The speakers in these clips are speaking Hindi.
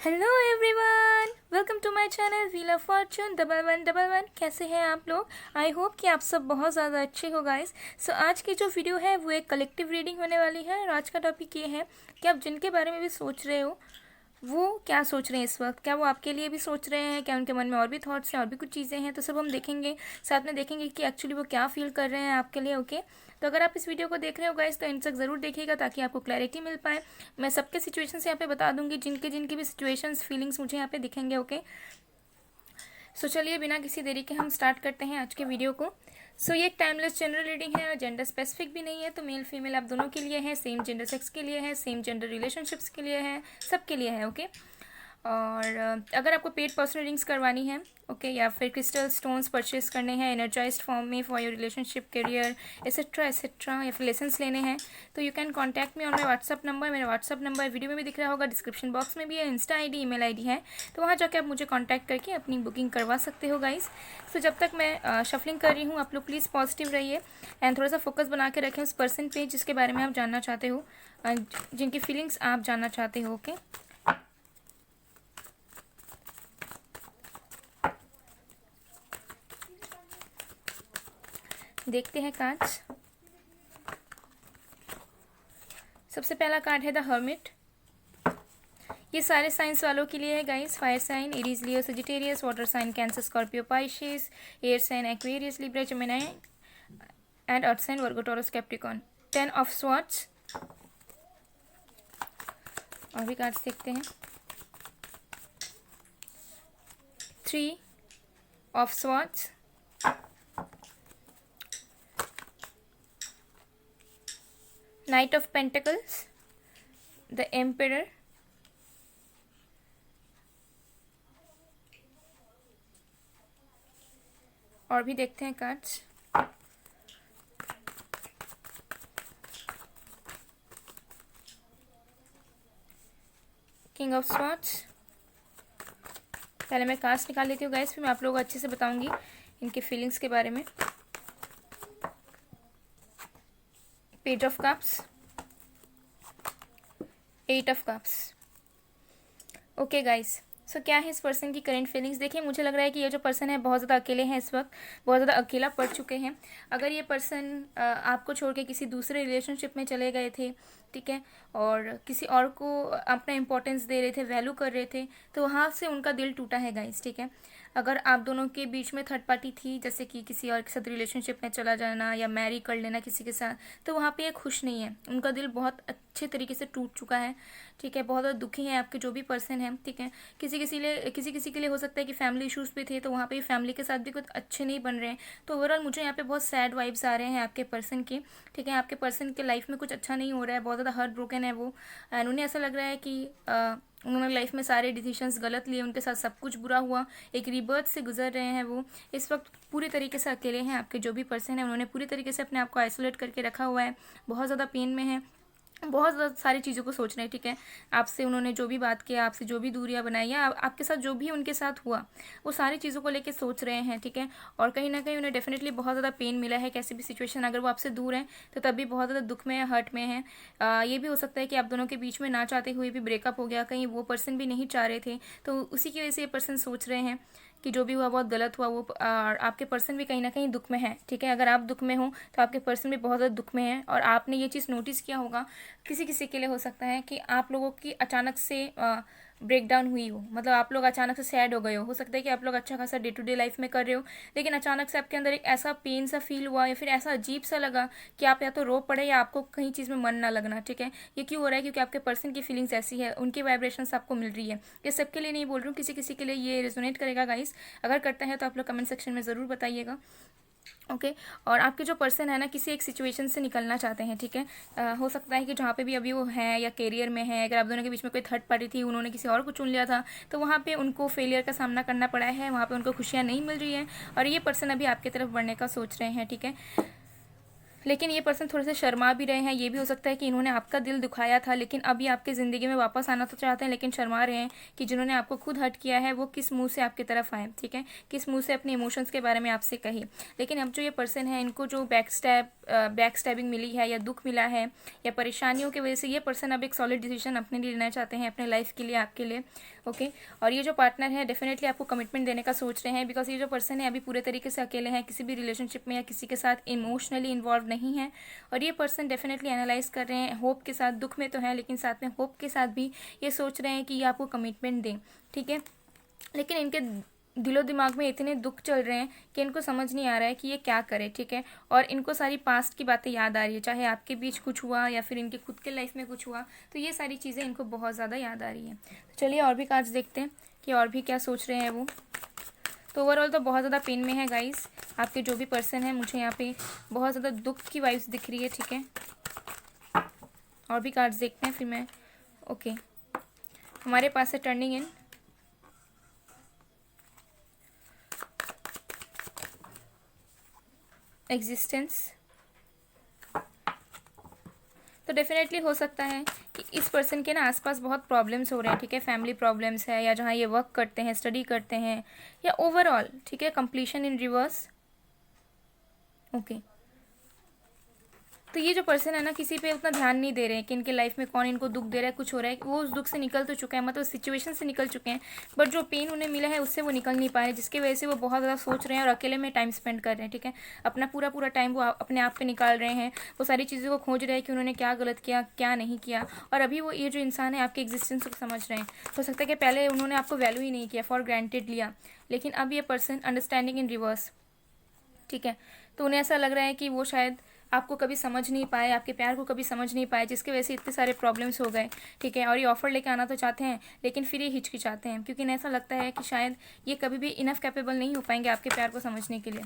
Hello everyone, welcome to my channel wheel of fortune 1111। कैसे हैं आप लोग? आई होप कि आप सब बहुत ज़्यादा अच्छे हो गाइस। सो आज की जो वीडियो है वो एक कलेक्टिव रीडिंग होने वाली है और आज का टॉपिक ये है कि आप जिनके बारे में भी सोच रहे हो वो क्या सोच रहे हैं इस वक्त, क्या वो आपके लिए भी सोच रहे हैं, क्या उनके मन में और भी थॉट्स हैं और भी कुछ चीज़ें हैं, तो सब हम देखेंगे। साथ में देखेंगे कि एक्चुअली वो क्या फील कर रहे हैं आपके लिए। ओके, तो अगर आप इस वीडियो को देख रहे हो गाइस तो इन तक ज़रूर देखिएगा ताकि आपको क्लैरिटी मिल पाए। मैं सबके सिचुएशंस यहाँ पे बता दूंगी, जिनके जिनकी भी सिचुएशंस फीलिंग्स मुझे यहाँ पे दिखेंगे। ओके, सो चलिए बिना किसी देरी के हम स्टार्ट करते हैं आज के वीडियो को। सो ये एक टाइमलेस जनरल रीडिंग है और जेंडर स्पेसिफिक भी नहीं है, तो मेल फीमेल आप दोनों के लिए है, सेम जेंडर सेक्स के लिए है, सेम जेंडर रिलेशनशिप्स के लिए है, सबके लिए है। ओके, और अगर आपको पेड पर्सनल रिंग्स करवानी है, ओके, या फिर क्रिस्टल स्टोन्स परचेज करने हैं एनर्जाइज्ड फॉर्म में for your relationship career etcetera, या फिर लेसन्स लेने हैं, तो you can contact me on my WhatsApp number. मेरा व्हाट्सअप नंबर वीडियो में भी दिख रहा होगा, डिस्क्रिप्शन बॉक्स में भी है, इंस्टा आईडी ईमेल आईडी है, तो वहाँ जाकर आप मुझे कॉन्टैक्ट करके अपनी बुकिंग करवा सकते हो गाइस। तो जब तक मैं शफलिंग कर रही हूँ आप लोग प्लीज़ पॉजिटिव रहिए एंड थोड़ा सा फोकस बना के रखें उस पर्सन पे जिसके बारे में आप जानना चाहते हो, जिनकी फीलिंग्स आप जानना चाहते हो। ओके, देखते हैं कार्ड्स। सबसे पहला कार्ड है द हर्मिट। ये सारे साइंस वालों के लिए है guys. Fire sign Aries Leo Sagittarius, water sign Cancer Scorpio Pisces, air sign Aquarius Libra Gemini and earth sign Virgo Taurus Capricorn. 10 of swords. और भी कार्ड्स देखते हैं। 3 of swords, Knight of Pentacles, the Emperor, और भी देखते हैं कार्ड्स। King of swords. पहले मैं कार्ड्स निकाल लेती हूँ गाइस, फिर मैं आप लोगों को अच्छे से बताऊंगी इनके फीलिंग्स के बारे में। Page of cups, 8 of cups. Okay guys, so क्या है इस पर्सन की करेंट फीलिंग्स? देखिए, मुझे लग रहा है कि ये जो पर्सन है बहुत ज़्यादा अकेले हैं इस वक्त, बहुत ज़्यादा अकेला पड़ चुके हैं। अगर ये पर्सन आपको छोड़ के किसी दूसरे रिलेशनशिप में चले गए थे, ठीक है, और किसी और को अपना इंपॉर्टेंस दे रहे थे, वैल्यू कर रहे थे, तो वहाँ से उनका दिल टूटा है गाइस, ठीक है। अगर आप दोनों के बीच में थर्ड पार्टी थी, जैसे कि किसी और के साथ रिलेशनशिप में चला जाना या मैरी कर लेना किसी के साथ, तो वहाँ पे ये खुश नहीं है, उनका दिल बहुत अच्छे तरीके से टूट चुका है, ठीक है। बहुत ज़्यादा दुखी है आपके जो भी पर्सन है, ठीक है। किसी के लिए हो सकता है कि फैमिली इश्यूज़ भी थे, तो वहाँ पे फैमिली के साथ भी कुछ अच्छे नहीं बन रहे हैं। तो ओवरऑल मुझे यहाँ पे बहुत सैड वाइब्स आ रहे हैं आपके पर्सन की, ठीक है। आपके पर्सन के लाइफ में कुछ अच्छा नहीं हो रहा है, बहुत ज़्यादा हार्ट ब्रोकन है वो, एंड उन्हें ऐसा लग रहा है कि उन्होंने लाइफ में सारे डिसीजंस गलत लिए, उनके साथ सब कुछ बुरा हुआ, एक रीबर्थ से गुजर रहे हैं वो। इस वक्त पूरी तरीके से अकेले हैं आपके जो भी पर्सन है, उन्होंने पूरी तरीके से अपने आप को आइसोलेट करके रखा हुआ है, बहुत ज़्यादा पेन में है, बहुत ज़्यादा सारी चीज़ों को सोच रहे हैं, ठीक है। आपसे उन्होंने जो भी बात किया, आपसे जो भी दूरियां बनाई, या आपके साथ जो भी उनके साथ हुआ, वो सारी चीज़ों को लेके सोच रहे हैं, ठीक है। और कहीं ना कहीं उन्हें डेफिनेटली बहुत ज़्यादा पेन मिला है कैसी भी सिचुएशन, अगर वो आपसे दूर हैं तो तब भी बहुत ज़्यादा दुख में है, हर्ट में है। ये भी हो सकता है कि आप दोनों के बीच में ना चाहते हुए भी ब्रेकअप हो गया, कहीं वो पर्सन भी नहीं चाह रहे थे, तो उसी की वजह से ये पर्सन सोच रहे हैं कि जो भी हुआ बहुत गलत हुआ। वो आपके पर्सन भी कहीं ना कहीं दुख में है, ठीक है। अगर आप दुख में हो तो आपके पर्सन भी बहुत ज़्यादा दुख में है, और आपने ये चीज़ नोटिस किया होगा, किसी किसी के लिए हो सकता है कि आप लोगों की अचानक से ब्रेक डाउन हुई हो, मतलब आप लोग अचानक से सैड हो गए हो सकता है कि आप लोग अच्छा खासा डे टू डे लाइफ में कर रहे हो, लेकिन अचानक से आपके अंदर एक ऐसा पेन सा फील हुआ या फिर ऐसा अजीब सा लगा कि आप या तो रो पड़े या आपको कहीं चीज़ में मन ना लगना, ठीक है। ये क्यों हो रहा है? क्योंकि आपके पर्सन की फीलिंग्स ऐसी है, उनकी वाइब्रेशंस आपको मिल रही है। ये सबके लिए नहीं बोल रही हूँ, किसी किसी के लिए ये रेजोनेट करेगा गाइस। अगर करता है तो आप लोग कमेंट सेक्शन में ज़रूर बताइएगा, ओके। और आपके जो पर्सन है ना, किसी एक सिचुएशन से निकलना चाहते हैं, ठीक है। हो सकता है कि जहाँ पे भी अभी वो हैं या करियर में है, अगर आप दोनों के बीच में कोई थर्ड पार्टी थी, उन्होंने किसी और को चुन लिया था, तो वहाँ पे उनको फेलियर का सामना करना पड़ा है, वहाँ पे उनको खुशियाँ नहीं मिल रही हैं, और ये पर्सन अभी आपकी तरफ बढ़ने का सोच रहे हैं, ठीक है। लेकिन ये पर्सन थोड़े से शर्मा भी रहे हैं। ये भी हो सकता है कि इन्होंने आपका दिल दुखाया था, लेकिन अभी आपकी ज़िंदगी में वापस आना तो चाहते हैं, लेकिन शर्मा रहे हैं कि जिन्होंने आपको खुद हर्ट किया है वो किस मुंह से आपकी तरफ आए, ठीक है, किस मुंह से अपने इमोशंस के बारे में आपसे कही। लेकिन अब जो ये पर्सन है, इनको जो बैक स्टैबिंग मिली है या दुख मिला है या परेशानियों की वजह से, ये पर्सन अब एक सॉलिड डिसीजन अपने लिए लेना चाहते हैं, अपने लाइफ के लिए, आपके लिए। ओके, और ये जो पार्टनर है डेफिनेटली आपको कमिटमेंट देने का सोच रहे हैं, बिकॉज ये जो पर्सन है अभी पूरे तरीके से अकेले हैं, किसी भी रिलेशनशिप में या किसी के साथ इमोशनली इन्वॉल्व नहीं है। और ये पर्सन डेफिनेटली एनालाइज कर रहे हैं, होप के साथ, दुख में तो है लेकिन साथ में होप के साथ भी ये सोच रहे हैं कि ये आपको कमिटमेंट दें, ठीक है। लेकिन इनके दिलो दिमाग में इतने दुख चल रहे हैं कि इनको समझ नहीं आ रहा है कि ये क्या करे, ठीक है। और इनको सारी पास्ट की बातें याद आ रही है, चाहे आपके बीच कुछ हुआ या फिर इनके खुद के लाइफ में कुछ हुआ, तो ये सारी चीज़ें इनको बहुत ज़्यादा याद आ रही हैं। तो चलिए और भी कार्ड्स देखते हैं कि और भी क्या सोच रहे हैं वो। तो ओवरऑल तो बहुत ज़्यादा पेन में है गाइस, आपके जो भी पर्सन है, मुझे यहाँ पे बहुत ज़्यादा दुख की वाइब्स दिख रही है, ठीक है। और भी कार्ड्स देखते हैं फिर मैं। ओके, हमारे पास है टर्निंग इन, एग्जिस्टेंस। तो डेफिनेटली हो सकता है कि इस पर्सन के ना आसपास बहुत प्रॉब्लम्स हो रहे हैं, ठीक है, फैमिली प्रॉब्लम्स है, या जहाँ ये वर्क करते हैं, स्टडी करते हैं, या ओवरऑल, ठीक है, कंप्लीशन इन रिवर्स। ओके, तो ये जो पर्सन है ना, किसी पे उतना ध्यान नहीं दे रहे हैं कि इनके लाइफ में कौन इनको दुख दे रहा है, कुछ हो रहा है, वो उस दुख से निकल तो चुके हैं, मतलब सिचुएशन से निकल चुके हैं, बट जो पेन उन्हें मिला है उससे वो निकल नहीं पा रहे, जिसकी वजह से वो बहुत ज़्यादा सोच रहे हैं और अकेले में टाइम स्पेंड कर रहे हैं, ठीक है। अपना पूरा पूरा टाइम वो अपने आप पे निकाल रहे हैं, वो सारी चीज़ों को खोज रहे हैं कि उन्होंने क्या गलत किया, क्या नहीं किया। और अभी वो ये जो इंसान है आपके एग्जिस्टेंस को समझ रहे हैं। हो सकता है कि पहले उन्होंने आपको वैल्यू ही नहीं किया, फॉर ग्रांटेड लिया, लेकिन अब ये पर्सन अंडरस्टैंडिंग इन रिवर्स, ठीक है। तो उन्हें ऐसा लग रहा है कि वो शायद आपको कभी समझ नहीं पाए, आपके प्यार को कभी समझ नहीं पाए, जिसकी वजह से इतने सारे प्रॉब्लम्स हो गए, ठीक है। और ये ऑफर लेके आना तो चाहते हैं, लेकिन फिर ये हिचकिचाते हैं, क्योंकि इन्हें ऐसा लगता है कि शायद ये कभी भी इनफ कैपेबल नहीं हो पाएंगे आपके प्यार को समझने के लिए।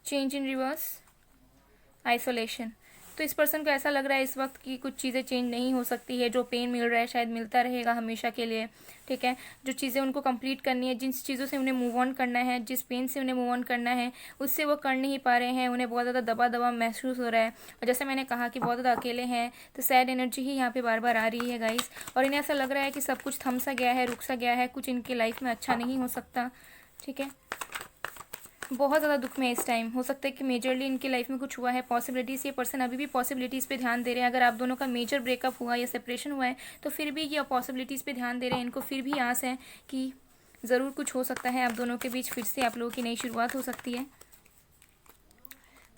Change in reverse, isolation. तो इस पर्सन को ऐसा लग रहा है इस वक्त कि कुछ चीज़ें चेंज नहीं हो सकती है, जो पेन मिल रहा है शायद मिलता रहेगा हमेशा के लिए, ठीक है। जो चीज़ें उनको कंप्लीट करनी है, जिन चीज़ों से उन्हें मूव ऑन करना है, जिस पेन से उन्हें मूव ऑन करना है, उससे वो कर नहीं पा रहे हैं, उन्हें बहुत ज़्यादा दबा दबा महसूस हो रहा है। और जैसे मैंने कहा कि बहुत ज़्यादा अकेले हैं, तो सैड एनर्जी ही यहाँ पे बार बार आ रही है गाइस। और इन्हें ऐसा लग रहा है कि सब कुछ थम सा गया है, रुक सा गया है, कुछ इनकी लाइफ में अच्छा नहीं हो सकता, ठीक है। बहुत ज़्यादा दुख में इस टाइम। हो सकता है कि मेजरली इनकी लाइफ में कुछ हुआ है, पॉसिबिलिटीज़, ये पर्सन अभी भी पॉसिबिलिटीज़ पे ध्यान दे रहे हैं। अगर आप दोनों का मेजर ब्रेकअप हुआ या सेपरेशन हुआ है, तो फिर भी ये पॉसिबिलिटीज़ पे ध्यान दे रहे हैं। इनको फिर भी आस है कि ज़रूर कुछ हो सकता है, आप दोनों के बीच फिर से आप लोगों की नई शुरुआत हो सकती है।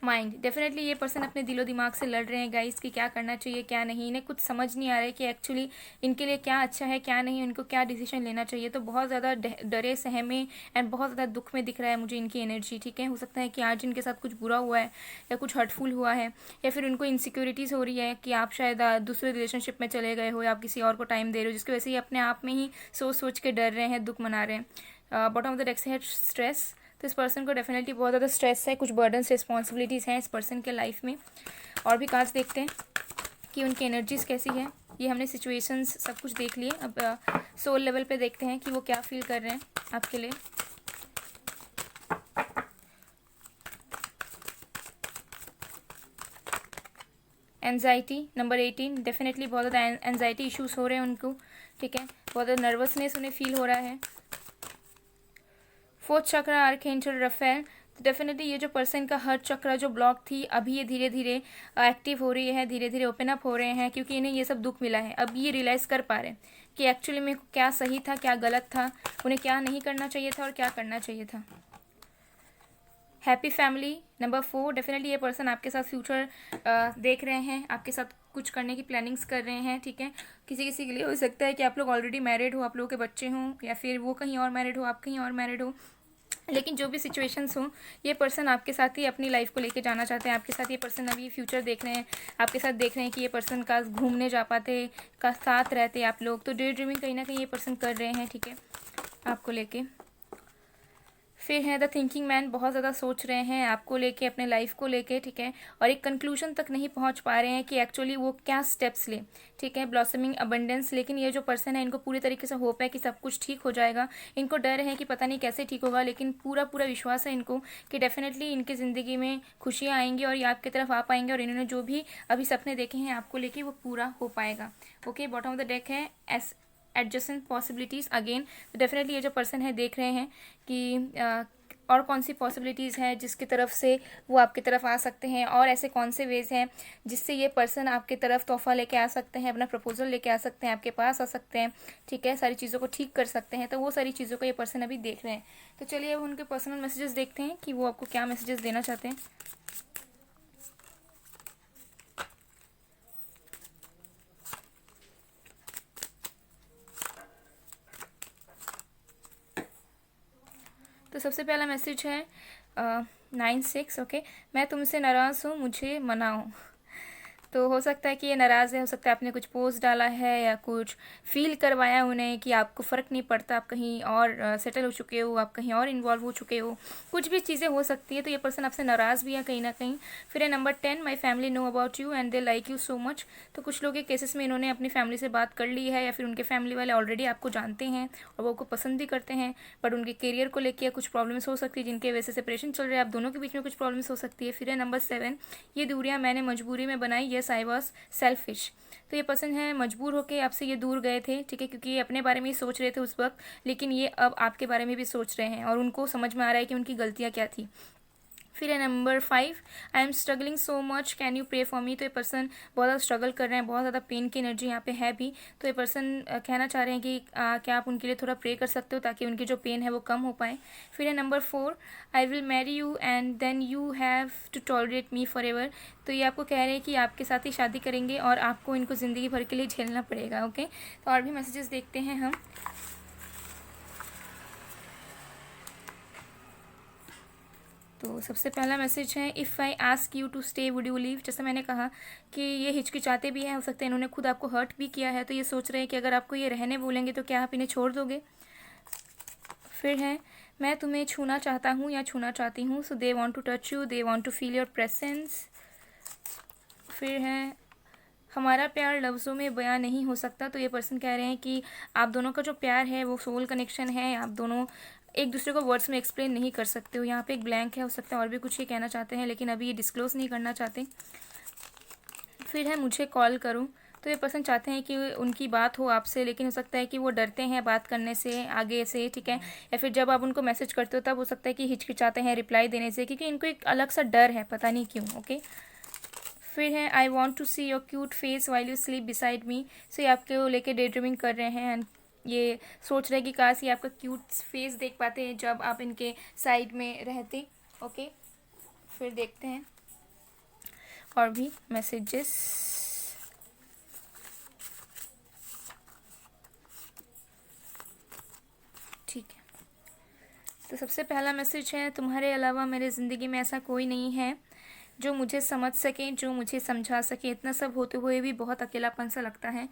माइंड, डेफिनेटली ये पर्सन अपने दिलो दिमाग से लड़ रहे हैं गाइस कि क्या करना चाहिए क्या नहीं। इन्हें कुछ समझ नहीं आ रहा है कि एक्चुअली इनके लिए क्या अच्छा है क्या नहीं, इनको क्या डिसीजन लेना चाहिए। तो बहुत ज़्यादा डरे सहमे एंड बहुत ज़्यादा दुख में दिख रहा है मुझे इनकी एनर्जी, ठीक है। हो सकता है कि आज इनके साथ कुछ बुरा हुआ है या कुछ हर्टफुल हुआ है, या फिर उनको इनसिक्योरिटीज़ हो रही है कि आप शायद दूसरे रिलेशनशिप में चले गए हो या आप किसी और को टाइम दे रहे हो, जिसकी वजह से ये अपने आप में ही सोच सोच के डर रहे हैं, दुख मना रहे हैं। बॉटम ऑफ द डेक से है स्ट्रेस। तो इस पर्सन को डेफिनेटली बहुत ज़्यादा स्ट्रेस है, कुछ बर्डन्स रिस्पॉन्सिबिलिटीज़ हैं इस पर्सन के लाइफ में। और भी कार्ड्स देखते हैं कि उनकी एनर्जीज़ कैसी है। ये हमने सिचुएशंस सब कुछ देख लिए, अब सोल लेवल पे देखते हैं कि वो क्या फील कर रहे हैं आपके लिए। एनजाइटी नंबर 18, डेफिनेटली बहुत ज़्यादा एनजाइटी इश्यूज़ हो रहे हैं उनको, ठीक है। बहुत ज़्यादा नर्वसनेस उन्हें फील हो रहा है। फोर्थ चक्र आर्कएंजल रफेल। तो डेफिनेटली ये जो पर्सन का हर चक्र जो ब्लॉक थी, अभी ये धीरे धीरे एक्टिव हो रही है, धीरे धीरे ओपन अप हो रहे हैं, क्योंकि इन्हें ये सब दुख मिला है। अब ये रियलाइज़ कर पा रहे हैं कि एक्चुअली में क्या सही था क्या गलत था, उन्हें क्या नहीं करना चाहिए था और क्या करना चाहिए था। हैप्पी फैमिली नंबर 4, डेफिनेटली ये पर्सन आपके साथ फ्यूचर देख रहे हैं, आपके साथ कुछ करने की प्लानिंग्स कर रहे हैं, ठीक है। किसी किसी के लिए हो सकता है कि आप लोग ऑलरेडी मैरिड हो, आप लोगों के बच्चे हों, या फिर वो कहीं और मैरिड हो, आप कहीं और मैरिड हो। लेकिन जो भी सिचुएशंस हों, ये पर्सन आपके साथ ही अपनी लाइफ को लेके जाना चाहते हैं। आपके साथ ये पर्सन अभी फ्यूचर देख रहे हैं, आपके साथ देख रहे हैं कि ये पर्सन का घूमने जा पाते, का साथ रहते आप लोग। तो डे ड्रीमिंग कहीं ना कहीं ये पर्सन कर रहे हैं, ठीक है, आपको लेके। फिर है द थिंकिंग मैन, बहुत ज़्यादा सोच रहे हैं आपको लेके, अपने लाइफ को लेके, ठीक है, और एक कंक्लूजन तक नहीं पहुंच पा रहे हैं कि एक्चुअली वो क्या स्टेप्स ले, ठीक है। ब्लॉसमिंग अबंडेंस, लेकिन ये जो पर्सन है इनको पूरी तरीके से होप है कि सब कुछ ठीक हो जाएगा। इनको डर है कि पता नहीं कैसे ठीक होगा, लेकिन पूरा पूरा विश्वास है इनको कि डेफिनेटली इनकी ज़िंदगी में खुशियाँ आएंगी और ये आपकी तरफ आ पाएंगे, और इन्होंने जो भी अभी सपने देखे हैं आपको लेके वो पूरा हो पाएगा। Okay, bottom of the deck है एस एडजस्टेंट पॉसिबिलिटीज़ अगेन। तो डेफिनेटली ये जो पर्सन है देख रहे हैं कि और कौन सी पॉसिबिलिटीज़ हैं जिसकी तरफ से वो आपकी तरफ आ सकते हैं, और ऐसे कौन से वेज हैं जिससे ये पर्सन आपकी तरफ तोहफा लेके आ सकते हैं, अपना प्रपोजल लेके आ सकते हैं, आपके पास आ सकते हैं, ठीक है, सारी चीज़ों को ठीक कर सकते हैं। तो वो सारी चीज़ों को ये पर्सन अभी देख रहे हैं। तो चलिए अब उनके पर्सनल मैसेजेस देखते हैं कि वो आपको क्या मैसेजेस देना चाहते हैं। तो सबसे पहला मैसेज है 9-6। ओके, मैं तुमसे नाराज़ हूँ, मुझे मनाओ। तो हो सकता है कि ये नाराज़ है, हो सकता है आपने कुछ पोस्ट डाला है या कुछ फील करवाया उन्हें कि आपको फ़र्क नहीं पड़ता, आप कहीं और सेटल हो चुके हो, आप कहीं और इन्वॉल्व हो चुके हो, कुछ भी चीज़ें हो सकती है। तो ये पर्सन आपसे नाराज़ भी है कहीं ना कहीं। फिर है number 10, my family know about you and they like you so much. तो कुछ लोग के केसेस में इन्होंने अपनी फैमिली से बात कर ली है, या फिर उनके फैमिली वाले ऑलरेडी आपको जानते हैं और वो आपको पसंद भी करते हैं, बट उनके करियर को लेकर कुछ प्रॉब्लम्स हो सकती है जिनके वजह से सेपरेशन चल रहा है, आप दोनों के बीच में कुछ प्रॉब्लम्स हो सकती है। फिर है नंबर 7, ये दूरियां मैंने मजबूरी में बनाई, येस आई वॉज सेल्फिश। तो ये पर्सन है मजबूर होकर आपसे ये दूर गए थे, ठीक है, क्योंकि ये अपने बारे में ही सोच रहे थे उस वक्त, लेकिन ये अब आपके बारे में भी सोच रहे हैं और उनको समझ में आ रहा है कि उनकी गलतियाँ क्या थी। फिर है number 5, I am struggling so much, can you pray for me. तो ये पर्सन बहुत ज़्यादा स्ट्रगल कर रहे हैं, बहुत ज़्यादा पेन की एनर्जी यहाँ पे है भी। तो ये पर्सन कहना चाह रहे हैं कि क्या आप उनके लिए थोड़ा प्रे कर सकते हो ताकि उनकी जो पेन है वो कम हो पाए। फिर है number 4, I will marry you and then you have to tolerate me forever. तो ये आपको कह रहे हैं कि आपके साथ ही शादी करेंगे और आपको इनको ज़िंदगी भर के लिए झेलना पड़ेगा। ओके, तो और भी मैसेजेस देखते हैं हम। तो सबसे पहला मैसेज है, if I ask you to stay would you leave. जैसे मैंने कहा कि ये हिचकिचाते भी हैं, हो सकता है इन्होंने खुद आपको हर्ट भी किया है, तो ये सोच रहे हैं कि अगर आपको ये रहने बोलेंगे तो क्या आप इन्हें छोड़ दोगे। फिर है, मैं तुम्हें छूना चाहता हूँ या छूना चाहती हूँ, so they want to touch you, they want to feel your presence. फिर है, हमारा प्यार लफ्ज़ों में बयां नहीं हो सकता। तो ये पर्सन कह रहे हैं कि आप दोनों का जो प्यार है वो सोल कनेक्शन है, आप दोनों एक दूसरे को वर्ड्स में एक्सप्लेन नहीं कर सकते हो। यहाँ पे एक ब्लैंक है, हो सकता है और भी कुछ ये कहना चाहते हैं लेकिन अभी ये डिस्क्लोज नहीं करना चाहते। फिर है, मुझे कॉल करूँ। तो ये पर्सन चाहते हैं कि उनकी बात हो आपसे, लेकिन हो सकता है कि वो डरते हैं बात करने से आगे से, ठीक है, या फिर जब आप उनको मैसेज करते हो तब हो सकता है कि हिचकिचाते हैं रिप्लाई देने से, क्योंकि इनको एक अलग सा डर है, पता नहीं क्यों। ओके, फिर है, I want to see your cute face while you sleep beside me. So ये आपको लेके डे ड्रीमिंग कर रहे हैं एंड ये सोच रहे हैं कि काश ये आपका क्यूट फेस देख पाते हैं जब आप इनके साइड में रहते। ओके, फिर देखते हैं और भी मैसेजेस। ठीक है, तो सबसे पहला मैसेज है, तुम्हारे अलावा मेरे ज़िंदगी में ऐसा कोई नहीं है जो मुझे समझ सके, जो मुझे समझा सके। इतना सब होते हुए भी बहुत अकेलापन सा लगता है।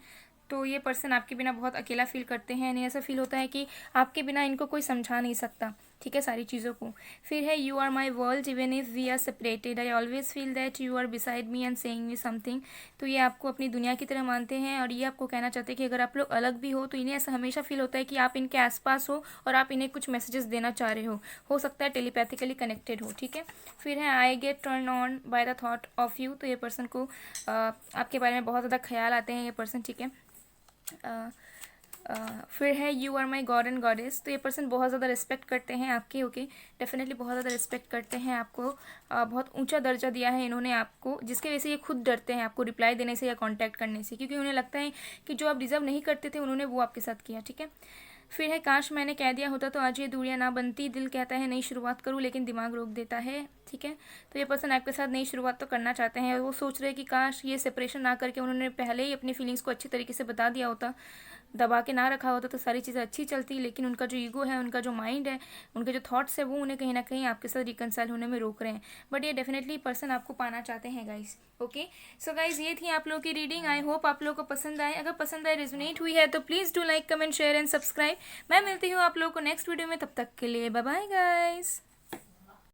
तो ये पर्सन आपके बिना बहुत अकेला फील करते हैं, इन्हें ऐसा फील होता है कि आपके बिना इनको कोई समझा नहीं सकता, ठीक है, सारी चीज़ों को। फिर है, you are my world even if we are separated, I always feel that you are beside me and saying me something. तो ये आपको अपनी दुनिया की तरह मानते हैं और ये आपको कहना चाहते हैं कि अगर आप लोग अलग भी हो तो इन्हें ऐसा हमेशा फील होता है कि आप इनके आसपास हो और आप इन्हें कुछ मैसेजेस देना चाह रहे हो सकता है टेलीपैथिकली कनेक्टेड हो, ठीक है। फिर है, I get turn on by the thought of you. तो ये पर्सन को आपके बारे में बहुत ज़्यादा ख्याल आते हैं ये पर्सन, ठीक है। फिर है, you are my god and goddess. तो ये पर्सन बहुत ज़्यादा रिस्पेक्ट करते हैं आपके। ओके, डेफिनेटली बहुत ज़्यादा रिस्पेक्ट करते हैं आपको। बहुत ऊंचा दर्जा दिया है इन्होंने आपको, जिसके वजह से ये खुद डरते हैं आपको रिप्लाई देने से या कांटेक्ट करने से, क्योंकि उन्हें लगता है कि जो आप डिजर्व नहीं करते थे उन्होंने वो आपके साथ किया, ठीक है। फिर है, काश मैंने कह दिया होता तो आज ये दूरियां ना बनती, दिल कहता है नई शुरुआत करूँ लेकिन दिमाग रोक देता है, ठीक है। तो ये पर्सन आपके साथ नई शुरुआत तो करना चाहते हैं, वो सोच रहे हैं कि काश ये सेपरेशन ना करके उन्होंने पहले ही अपनी फीलिंग्स को अच्छी तरीके से बता दिया होता, दबा के ना रखा होता तो सारी चीज़ें अच्छी चलती, लेकिन उनका जो ईगो है, उनका जो माइंड है, उनके जो थॉट्स है, वो उन्हें कहीं ना कहीं आपके साथ रिकनसाइल होने में रोक रहे हैं। बट ये डेफिनेटली पर्सन आपको पाना चाहते हैं गाइस। ओके, सो गाइस ये थी आप लोगों की रीडिंग। आई होप आप लोगों को पसंद आए। अगर पसंद आए, रेजोनेट हुई है, तो please do like, comment, share and subscribe. मैं मिलती हूँ आप लोगों को नेक्स्ट वीडियो में, तब तक के लिए बाय बाय गाइस।